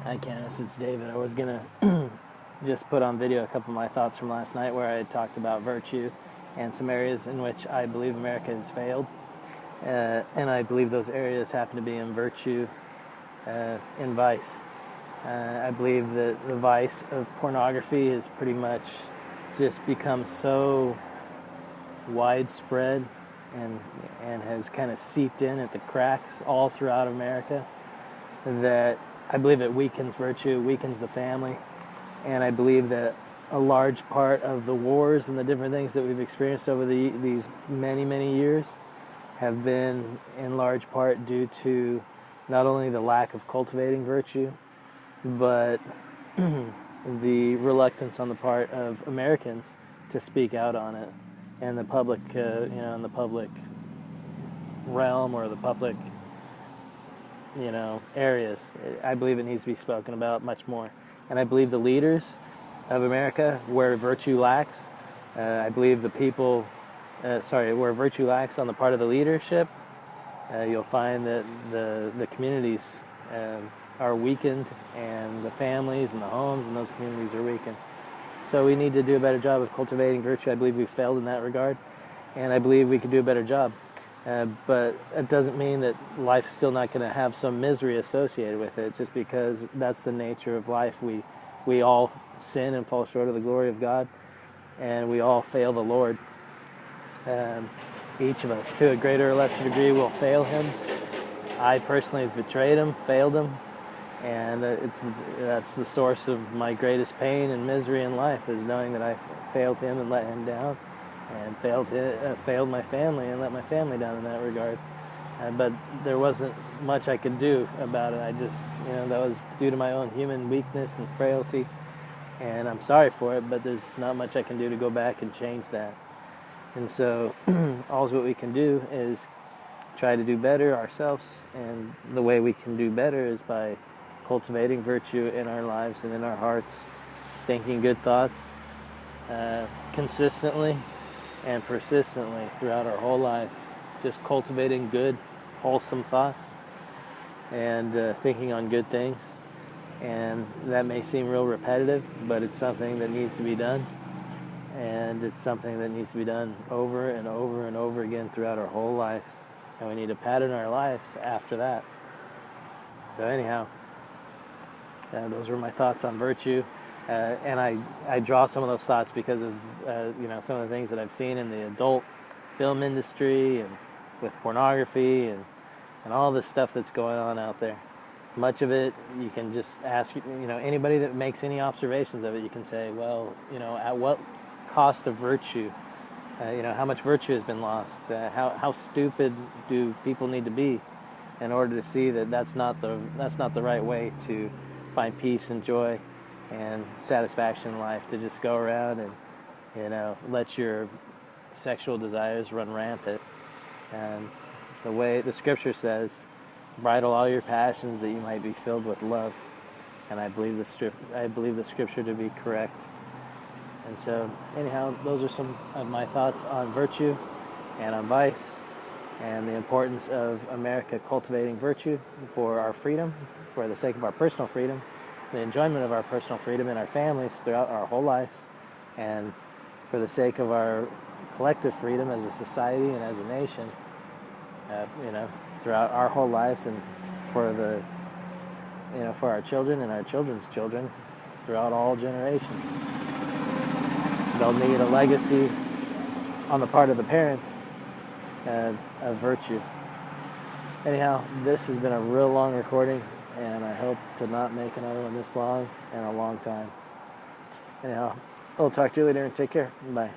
Hi Candace, it's David. I was gonna just put on video a couple of my thoughts from last night where I had talked about virtue and some areas in which I believe America has failed. And I believe those areas happen to be in virtue, in vice. I believe that the vice of pornography has pretty much just become so widespread and has kind of seeped in at the cracks all throughout America that I believe it weakens virtue, weakens the family, and I believe that a large part of the wars and the different things that we've experienced over these many, many years have been in large part due to not only the lack of cultivating virtue, but the reluctance on the part of Americans to speak out on it in the public, in the public realm or the public areas. I believe it needs to be spoken about much more. And I believe the leaders of America, where virtue lacks, I believe the people, where virtue lacks on the part of the leadership, you'll find that the communities are weakened, and the families and the homes and those communities are weakened. So we need to do a better job of cultivating virtue. I believe we failed in that regard, and I believe we could do a better job. But it doesn't mean that life's still not going to have some misery associated with it, just because that's the nature of life. We all sin and fall short of the glory of God, and we all fail the Lord. Each of us, to a greater or lesser degree, will fail Him. I personally have betrayed Him, failed Him, and that's the source of my greatest pain and misery in life, is knowing that I failed Him and let Him down, and failed my family and let my family down in that regard. But there wasn't much I could do about it. I just, that was due to my own human weakness and frailty, and I'm sorry for it, but there's not much I can do to go back and change that. And so all what we can do is try to do better ourselves, and the way we can do better is by cultivating virtue in our lives and in our hearts, thinking good thoughts consistently and persistently throughout our whole life, just cultivating good, wholesome thoughts and thinking on good things. And that may seem real repetitive, but it's something that needs to be done, and it's something that needs to be done over and over and over again throughout our whole lives, and we need to pattern our lives after that. So anyhow, those were my thoughts on virtue. And I draw some of those thoughts because of some of the things that I've seen in the adult film industry and with pornography and all this stuff that's going on out there. Much of it, you can just ask anybody that makes any observations of it. You can say, well, at what cost of virtue? How much virtue has been lost? How stupid do people need to be in order to see that that's not the right way to find peace and joy and satisfaction in life, to just go around and let your sexual desires run rampant. And the way the scripture says, bridle all your passions that you might be filled with love. And I believe the scripture to be correct. And so anyhow, those are some of my thoughts on virtue and on vice, and the importance of America cultivating virtue for our freedom, for the sake of our personal freedom, the enjoyment of our personal freedom in our families throughout our whole lives, and for the sake of our collective freedom as a society and as a nation, throughout our whole lives, and for for our children and our children's children throughout all generations. They'll need a legacy on the part of the parents of virtue. Anyhow, this has been a real long recording, and I hope to not make another one this long in a long time. Anyhow, I'll talk to you later, and take care. Bye.